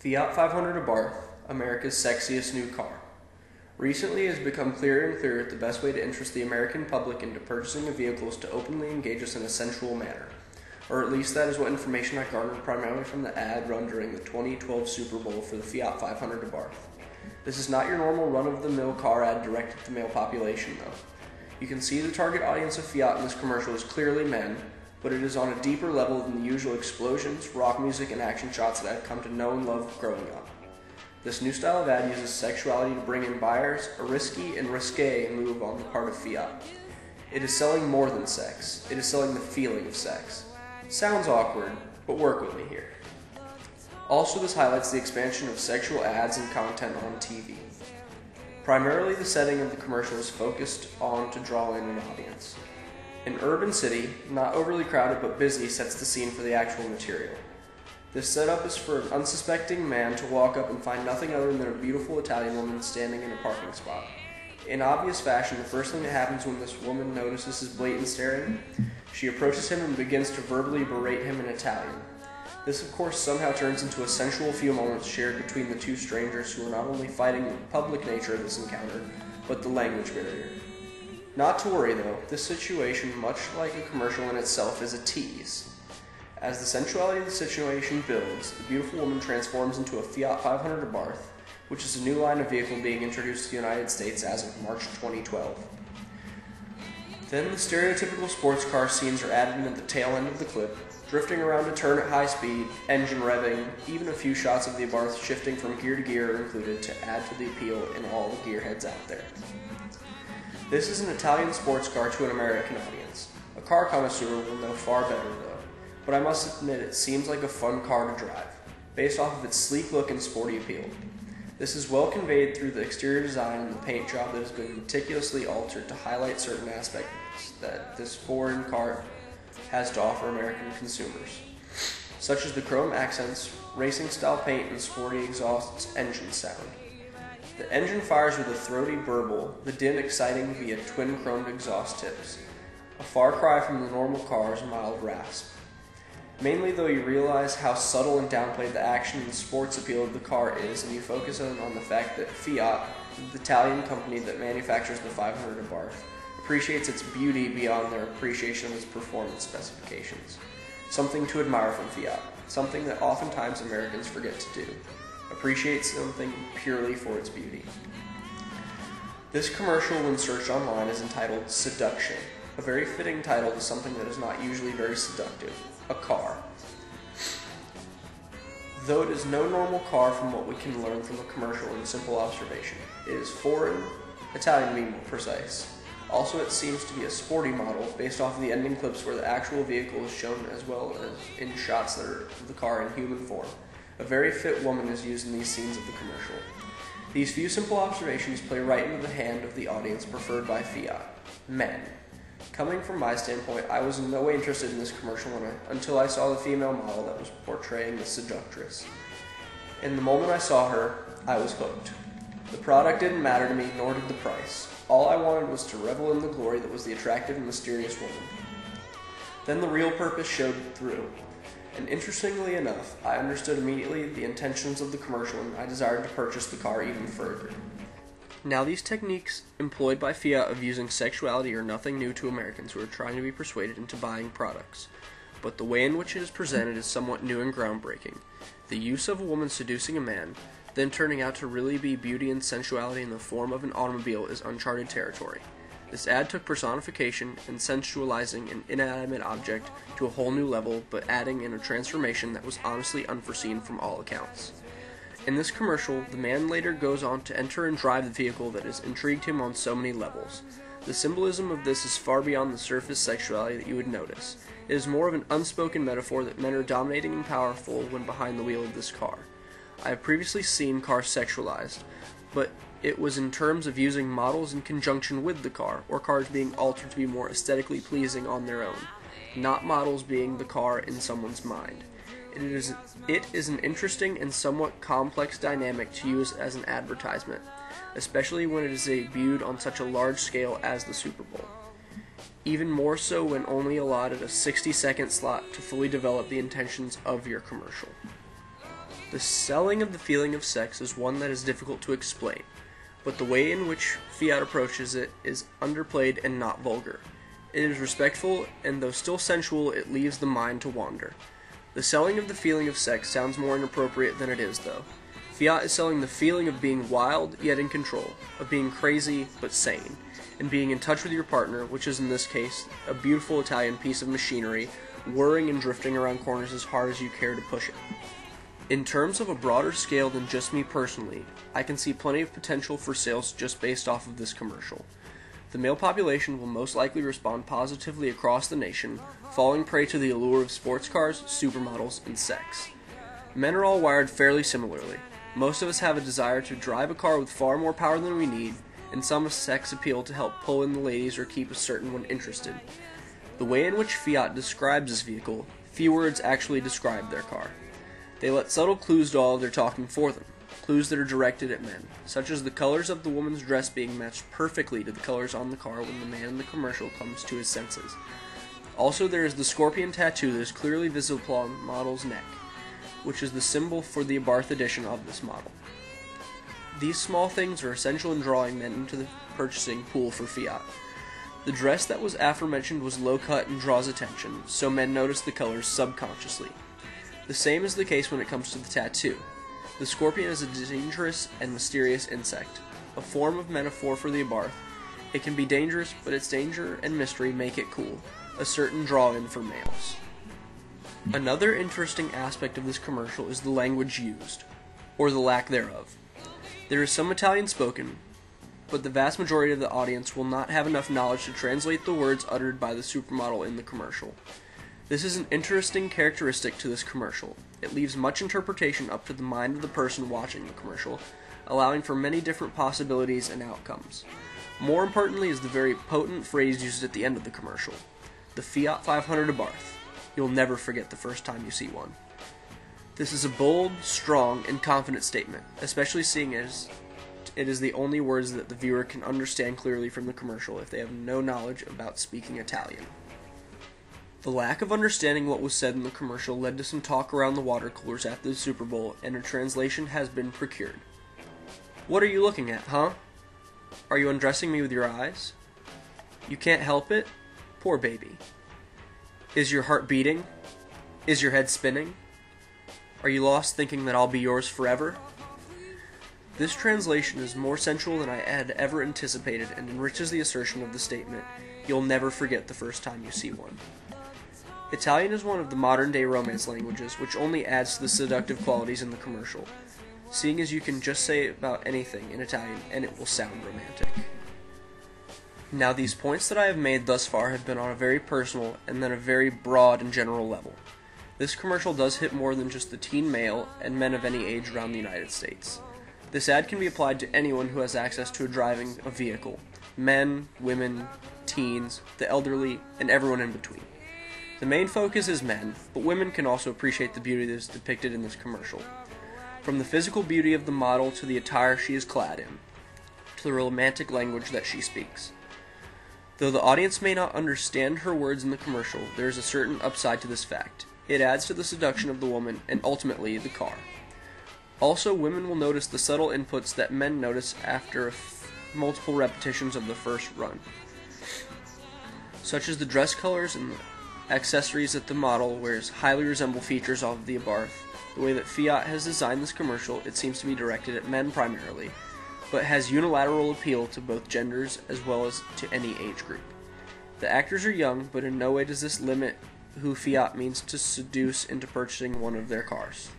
Fiat 500 Abarth, America's sexiest new car. Recently, it has become clearer and clearer that the best way to interest the American public into purchasing a vehicle is to openly engage us in a sensual manner. Or at least that is what information I garnered primarily from the ad run during the 2012 Super Bowl for the Fiat 500 Abarth. This is not your normal run-of-the-mill car ad directed to the male population, though. You can see the target audience of Fiat in this commercial is clearly men, but it is on a deeper level than the usual explosions, rock music, and action shots that I've come to know and love growing up. This new style of ad uses sexuality to bring in buyers, a risky and risque move on the part of Fiat. It is selling more than sex. It is selling the feeling of sex. Sounds awkward, but work with me here. Also, this highlights the expansion of sexual ads and content on TV. Primarily, the setting of the commercial is focused on to draw in an audience. An urban city, not overly crowded but busy, sets the scene for the actual material. This setup is for an unsuspecting man to walk up and find nothing other than a beautiful Italian woman standing in a parking spot. In obvious fashion, the first thing that happens when this woman notices his blatant staring, she approaches him and begins to verbally berate him in Italian. This, of course, somehow turns into a sensual few moments shared between the two strangers who are not only fighting the public nature of this encounter, but the language barrier. Not to worry, though, this situation, much like a commercial in itself, is a tease. As the sensuality of the situation builds, the beautiful woman transforms into a Fiat 500 Abarth, which is a new line of vehicle being introduced to the United States as of March 2012. Then the stereotypical sports car scenes are added in at the tail end of the clip, drifting around a turn at high speed, engine revving, even a few shots of the Abarth shifting from gear to gear are included to add to the appeal in all the gearheads out there. This is an Italian sports car to an American audience. A car connoisseur will know far better though, but I must admit it seems like a fun car to drive, based off of its sleek look and sporty appeal. This is well conveyed through the exterior design and the paint job that has been meticulously altered to highlight certain aspects that this foreign car has to offer American consumers, such as the chrome accents, racing style paint, and sporty exhaust's engine sound. The engine fires with a throaty burble, the din exciting via twin chromed exhaust tips, a far cry from the normal car's mild rasp. Mainly though you realize how subtle and downplayed the action and sports appeal of the car is, and you focus on the fact that Fiat, the Italian company that manufactures the 500 Abarth, appreciates its beauty beyond their appreciation of its performance specifications. Something to admire from Fiat, something that oftentimes Americans forget to do. Appreciate something purely for its beauty. This commercial, when searched online, is entitled Seduction, a very fitting title to something that is not usually very seductive, a car. Though it is no normal car from what we can learn from the commercial in simple observation. It is foreign, Italian to be more precise. Also, it seems to be a sporty model based off of the ending clips where the actual vehicle is shown as well as in shots that are of the car in human form. A very fit woman is used in these scenes of the commercial. These few simple observations play right into the hand of the audience preferred by Fiat, men. Coming from my standpoint, I was in no way interested in this commercial until I saw the female model that was portraying the seductress. And the moment I saw her, I was hooked. The product didn't matter to me, nor did the price. All I wanted was to revel in the glory that was the attractive and mysterious woman. Then the real purpose showed through. And interestingly enough, I understood immediately the intentions of the commercial and I desired to purchase the car even further. Now, these techniques employed by Fiat of using sexuality are nothing new to Americans who are trying to be persuaded into buying products. But the way in which it is presented is somewhat new and groundbreaking. The use of a woman seducing a man, then turning out to really be beauty and sensuality in the form of an automobile is uncharted territory. This ad took personification and sensualizing an inanimate object to a whole new level, but adding in a transformation that was honestly unforeseen from all accounts. In this commercial, the man later goes on to enter and drive the vehicle that has intrigued him on so many levels. The symbolism of this is far beyond the surface sexuality that you would notice. It is more of an unspoken metaphor that men are dominating and powerful when behind the wheel of this car. I have previously seen cars sexualized, but it was in terms of using models in conjunction with the car, or cars being altered to be more aesthetically pleasing on their own, not models being the car in someone's mind. It is an interesting and somewhat complex dynamic to use as an advertisement, especially when it is debuted on such a large scale as the Super Bowl. Even more so when only allotted a 60-second slot to fully develop the intentions of your commercial. The selling of the feeling of sex is one that is difficult to explain, but the way in which Fiat approaches it is underplayed and not vulgar. It is respectful, and though still sensual, it leaves the mind to wander. The selling of the feeling of sex sounds more inappropriate than it is, though. Fiat is selling the feeling of being wild yet in control, of being crazy but sane, and being in touch with your partner, which is in this case a beautiful Italian piece of machinery, whirring and drifting around corners as hard as you care to push it. In terms of a broader scale than just me personally, I can see plenty of potential for sales just based off of this commercial. The male population will most likely respond positively across the nation, falling prey to the allure of sports cars, supermodels, and sex. Men are all wired fairly similarly. Most of us have a desire to drive a car with far more power than we need, and some sex appeal to help pull in the ladies or keep a certain one interested. The way in which Fiat describes this vehicle, few words actually describe their car. They let subtle clues do all their talking for them, clues that are directed at men, such as the colors of the woman's dress being matched perfectly to the colors on the car when the man in the commercial comes to his senses. Also, there is the scorpion tattoo that is clearly visible on the model's neck, which is the symbol for the Abarth edition of this model. These small things are essential in drawing men into the purchasing pool for Fiat. The dress that was aforementioned was low cut and draws attention, so men notice the colors subconsciously. The same is the case when it comes to the tattoo. The scorpion is a dangerous and mysterious insect, a form of metaphor for the Abarth. It can be dangerous, but its danger and mystery make it cool, a certain draw-in for males. Another interesting aspect of this commercial is the language used, or the lack thereof. There is some Italian spoken, but the vast majority of the audience will not have enough knowledge to translate the words uttered by the supermodel in the commercial. This is an interesting characteristic to this commercial. It leaves much interpretation up to the mind of the person watching the commercial, allowing for many different possibilities and outcomes. More importantly is the very potent phrase used at the end of the commercial. The Fiat 500 Abarth. You'll never forget the first time you see one. This is a bold, strong, and confident statement, especially seeing as it is the only words that the viewer can understand clearly from the commercial if they have no knowledge about speaking Italian. The lack of understanding what was said in the commercial led to some talk around the water coolers after the Super Bowl, and a translation has been procured. What are you looking at, huh? Are you undressing me with your eyes? You can't help it? Poor baby. Is your heart beating? Is your head spinning? Are you lost thinking that I'll be yours forever? This translation is more sensual than I had ever anticipated and enriches the assertion of the statement, you'll never forget the first time you see one. Italian is one of the modern-day Romance languages, which only adds to the seductive qualities in the commercial, seeing as you can just say about anything in Italian and it will sound romantic. Now, these points that I have made thus far have been on a very personal and then a very broad and general level. This commercial does hit more than just the teen male and men of any age around the United States. This ad can be applied to anyone who has access to driving a vehicle, men, women, teens, the elderly, and everyone in between. The main focus is men, but women can also appreciate the beauty that is depicted in this commercial. From the physical beauty of the model to the attire she is clad in, to the romantic language that she speaks. Though the audience may not understand her words in the commercial, there is a certain upside to this fact. It adds to the seduction of the woman and ultimately the car. Also, women will notice the subtle inputs that men notice after multiple repetitions of the first run, such as the dress colors and accessories that the model wears highly resemble features of the Abarth. The way that Fiat has designed this commercial, it seems to be directed at men primarily, but has unilateral appeal to both genders as well as to any age group. The actors are young, but in no way does this limit who Fiat means to seduce into purchasing one of their cars.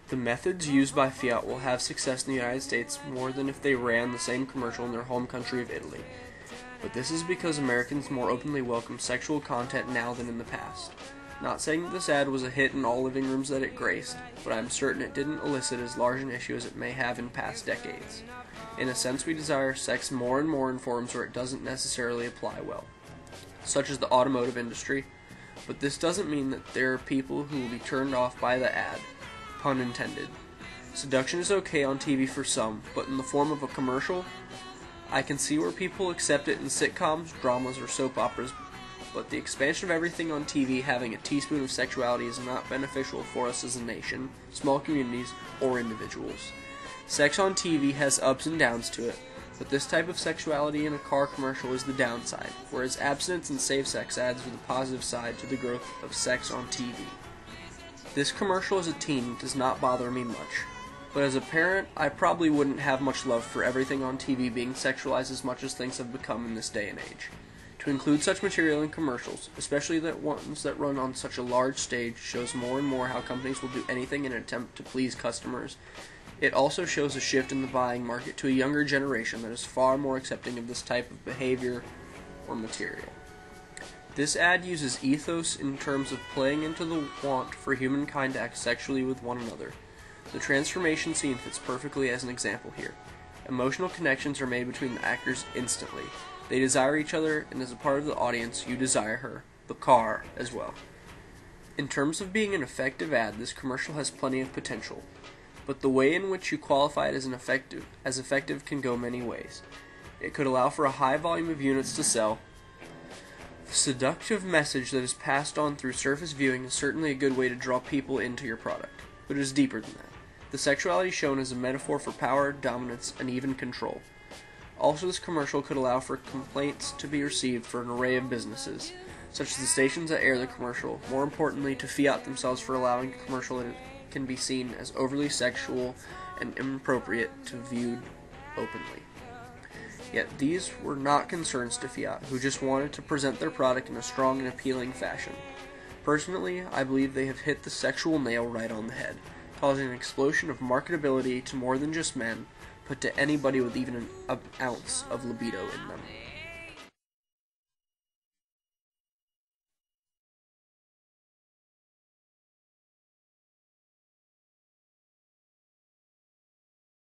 The methods used by Fiat will have success in the United States more than if they ran the same commercial in their home country of Italy. But this is because Americans more openly welcome sexual content now than in the past. Not saying that this ad was a hit in all living rooms that it graced, but I'm certain it didn't elicit as large an issue as it may have in past decades. In a sense, we desire sex more and more in forms where it doesn't necessarily apply well, such as the automotive industry, but this doesn't mean that there are people who will be turned off by the ad, pun intended. Seduction is okay on TV for some, but in the form of a commercial, I can see where people accept it in sitcoms, dramas, or soap operas, but the expansion of everything on TV having a teaspoon of sexuality is not beneficial for us as a nation, small communities, or individuals. Sex on TV has ups and downs to it, but this type of sexuality in a car commercial is the downside, whereas abstinence and safe sex ads are the positive side to the growth of sex on TV. This commercial as a teen does not bother me much, but as a parent, I probably wouldn't have much love for everything on TV being sexualized as much as things have become in this day and age. To include such material in commercials, especially the ones that run on such a large stage, shows more and more how companies will do anything in an attempt to please customers. It also shows a shift in the buying market to a younger generation that is far more accepting of this type of behavior or material. This ad uses ethos in terms of playing into the want for humankind to act sexually with one another. The transformation scene fits perfectly as an example here. Emotional connections are made between the actors instantly. They desire each other, and as a part of the audience, you desire her, the car, as well. In terms of being an effective ad, this commercial has plenty of potential, but the way in which you qualify it as effective can go many ways. It could allow for a high volume of units to sell. The seductive message that is passed on through surface viewing is certainly a good way to draw people into your product, but it is deeper than that. The sexuality shown is a metaphor for power, dominance, and even control. Also, this commercial could allow for complaints to be received for an array of businesses, such as the stations that air the commercial, more importantly to Fiat themselves for allowing a commercial that can be seen as overly sexual and inappropriate to viewed openly. Yet these were not concerns to Fiat, who just wanted to present their product in a strong and appealing fashion. Personally, I believe they have hit the sexual nail right on the head, causing an explosion of marketability to more than just men, but to anybody with even an ounce of libido in them.